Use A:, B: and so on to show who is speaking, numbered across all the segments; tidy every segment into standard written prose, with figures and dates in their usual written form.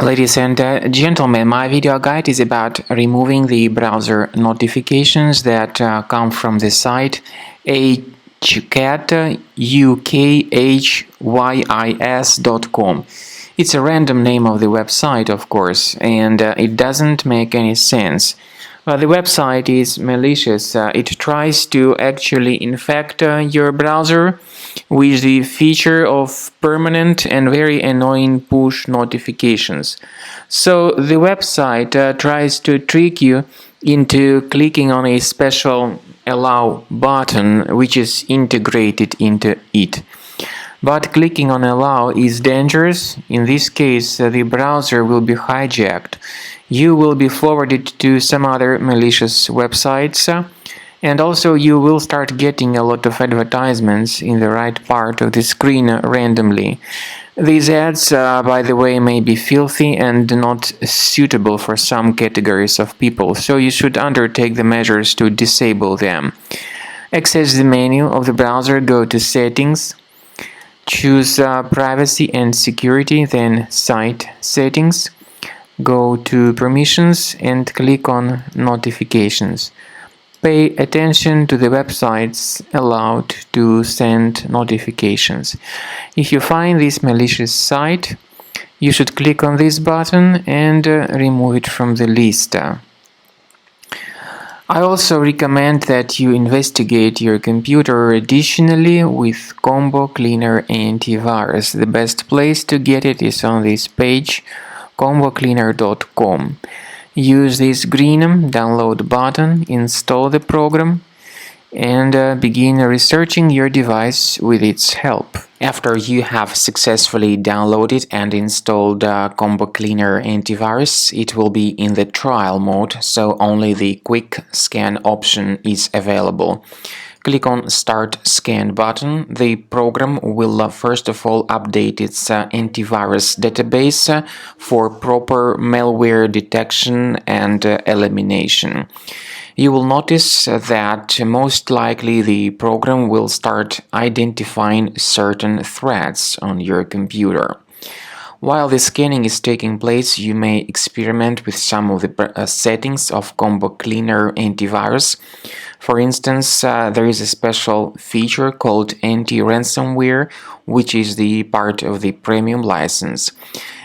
A: Ladies and gentlemen, my video guide is about removing the browser notifications that come from the site hcat.ukhys.com. It's a random name of the website, of course, and it doesn't make any sense. The website is malicious. It tries to actually infect your browser with the feature of permanent and very annoying push notifications. So the website tries to trick you into clicking on a special allow button which is integrated into it. But clicking on allow is dangerous. In this case, the browser will be hijacked. You will be forwarded to some other malicious websites, and also you will start getting a lot of advertisements in the right part of the screen randomly. These ads, by the way, may be filthy and not suitable for some categories of people, so you should undertake the measures to disable them. Access the menu of the browser, go to Settings, choose Privacy and Security, then Site Settings. Go to Permissions and click on Notifications. Pay attention to the websites allowed to send notifications. If you find this malicious site, you should click on this button and remove it from the list. I also recommend that you investigate your computer additionally with Combo Cleaner Antivirus. The best place to get it is on this page, combocleaner.com. Use this green download button, install the program, and begin researching your device with its help. After you have successfully downloaded and installed Combo Cleaner Antivirus, it will be in the trial mode, so only the quick scan option is available. Click on Start Scan button. The program will first of all update its antivirus database for proper malware detection and elimination. You will notice that most likely the program will start identifying certain threats on your computer. While the scanning is taking place, you may experiment with some of the settings of Combo Cleaner Antivirus. For instance, there is a special feature called Anti-Ransomware, which is the part of the premium license.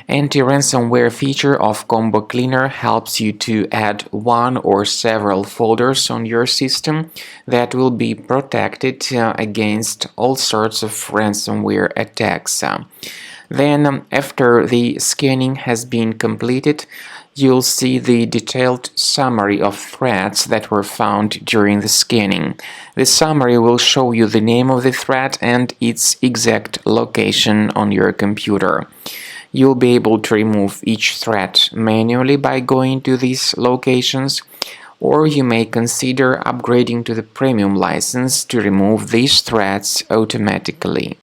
A: Anti-ransomware feature of Combo Cleaner helps you to add one or several folders on your system that will be protected against all sorts of ransomware attacks. Then, after the scanning has been completed, you'll see the detailed summary of threats that were found during the scanning. The summary will show you the name of the threat and its exact location on your computer. You'll be able to remove each threat manually by going to these locations, or you may consider upgrading to the premium license to remove these threats automatically.